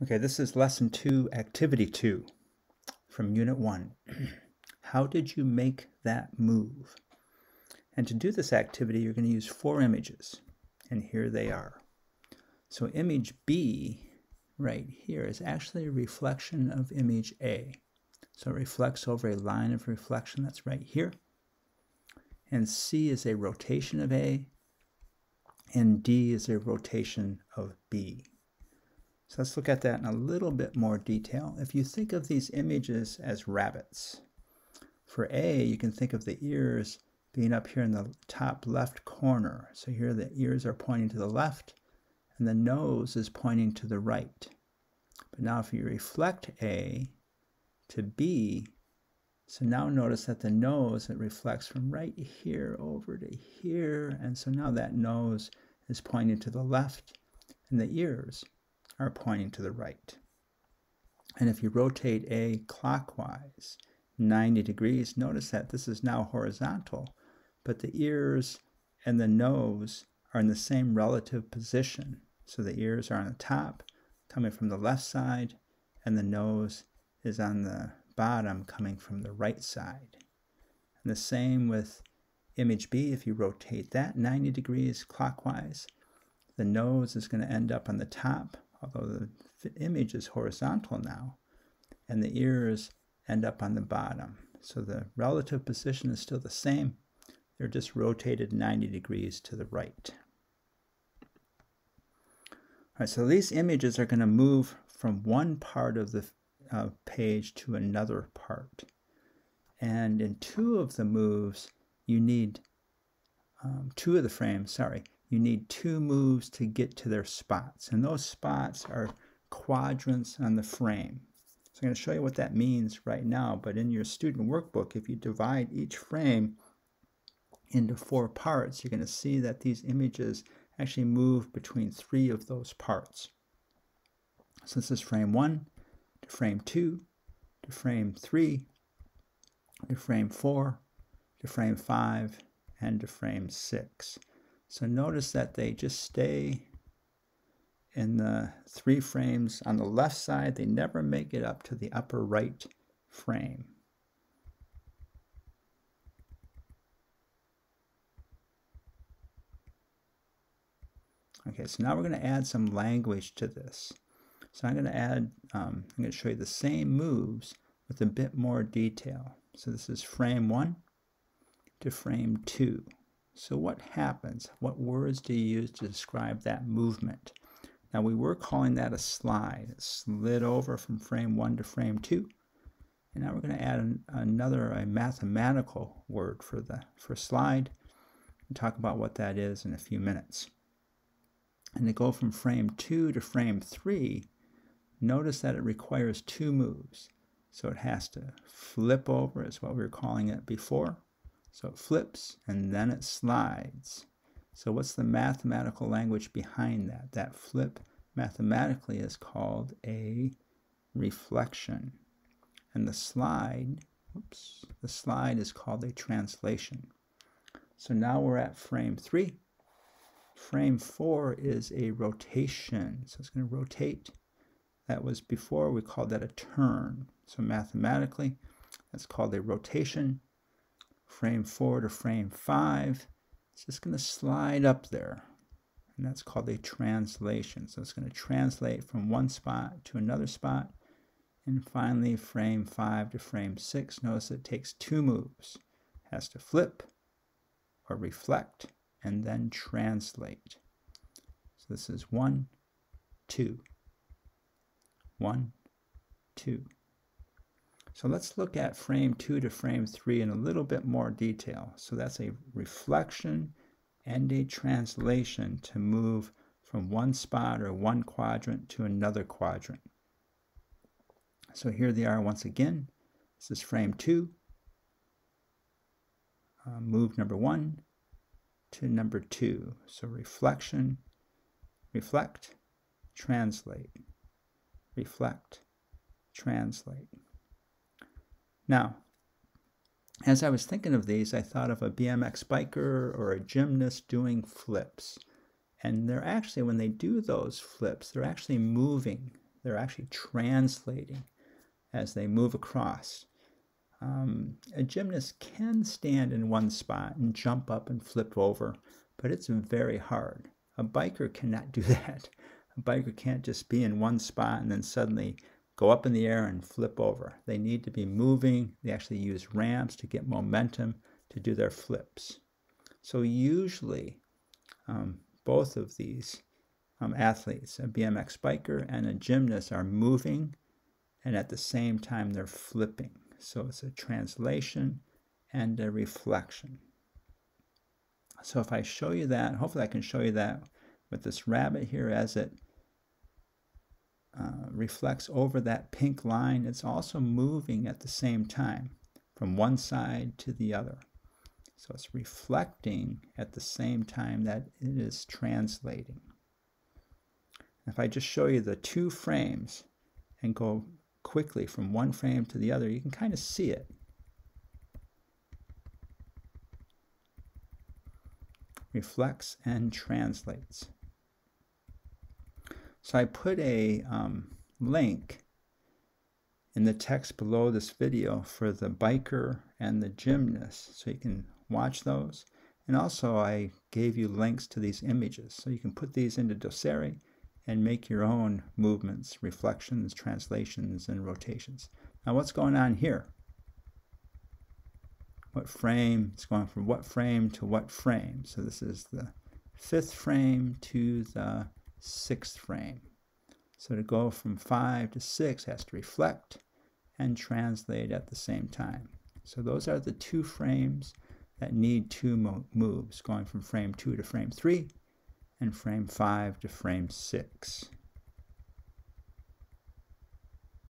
Okay, this is lesson 2, activity 2 from unit 1. How did you make that move? And to do this activity, you're going to use 4 images, and here they are. So image B right here is actually a reflection of image A. So it reflects over a line of reflection that's right here. And C is a rotation of A, and D is a rotation of B. So let's look at that in a little bit more detail. If you think of these images as rabbits, for A, you can think of the ears being up here in the top left corner. So here the ears are pointing to the left, and the nose is pointing to the right. But now if you reflect A to B, so now notice that the nose, it reflects from right here over to here, and so now that nose is pointing to the left, and the ears are pointing to the right. And if you rotate A clockwise 90 degrees, notice that this is now horizontal, but the ears and the nose are in the same relative position. So the ears are on the top, coming from the left side, and the nose is on the bottom, coming from the right side. And the same with image B. If you rotate that 90 degrees clockwise, the nose is going to end up on the top, although the image is horizontal now, and the ears end up on the bottom. So the relative position is still the same. They're just rotated 90 degrees to the right. All right, so these images are going to move from one part of the page to another part. And in two of the moves, you need you need 2 moves to get to their spots. And those spots are quadrants on the frame. So I'm going to show you what that means right now. But in your student workbook, if you divide each frame into 4 parts, you're going to see that these images actually move between 3 of those parts. So this is frame 1 to frame 2 to frame 3 to frame 4 to frame 5 and to frame 6. So notice that they just stay in the 3 frames on the left side. They never make it up to the upper right frame. Okay, so now we're going to add some language to this. So I'm going to show you the same moves with a bit more detail. So this is frame 1 to frame 2. So what happens? What words do you use to describe that movement? Now we were calling that a slide. It slid over from frame 1 to frame 2. And now we're going to add a mathematical word for slide and talk about what that is in a few minutes. And to go from frame 2 to frame 3, notice that it requires 2 moves. So it has to flip over, is what we were calling it before. So it flips and then it slides. So what's the mathematical language behind that? That flip mathematically is called a reflection. And the slide is called a translation. So now we're at frame 3. Frame 4 is a rotation. So it's going to rotate. That was before, we called that a turn. So mathematically, that's called a rotation. Frame 4 to frame 5, it's just going to slide up there, and that's called a translation. So it's going to translate from one spot to another spot. And finally, frame 5 to frame 6, notice it takes 2 moves. It has to flip or reflect and then translate. So this is 1, 2, 1, 2. So let's look at frame 2 to frame 3 in a little bit more detail. So that's a reflection and a translation to move from one spot or one quadrant to another quadrant. So here they are once again. This is frame 2. Move number 1 to number 2. So reflection, reflect, translate, reflect, translate. Now, as I was thinking of these, I thought of a BMX biker or a gymnast doing flips. And they're actually, when they do those flips, they're actually moving They're actually translating as they move across. A gymnast can stand in one spot and jump up and flip over, but it's very hard. A biker cannot do that. A biker can't just be in one spot and then suddenly go up in the air and flip over. They need to be moving. They actually use ramps to get momentum to do their flips. So usually both of these athletes, a BMX biker and a gymnast, are moving, and at the same time they're flipping. So it's a translation and a reflection. So if I show you that, hopefully I can show you that with this rabbit here as it reflects over that pink line. It's also moving at the same time from one side to the other. So it's reflecting at the same time that it is translating. If I just show you the two frames and go quickly from one frame to the other, you can kind of see it. Reflects and translates. So I put a link in the text below this video for the biker and the gymnast, so you can watch those. And also I gave you links to these images, so you can put these into Doceri and make your own movements, reflections, translations, and rotations. Now what's going on here? What frame? It's going from what frame to what frame? So this is the 5th frame to the 6th frame. So to go from 5 to 6 has to reflect and translate at the same time. So those are the two frames that need two moves, going from frame 2 to frame 3 and frame 5 to frame 6.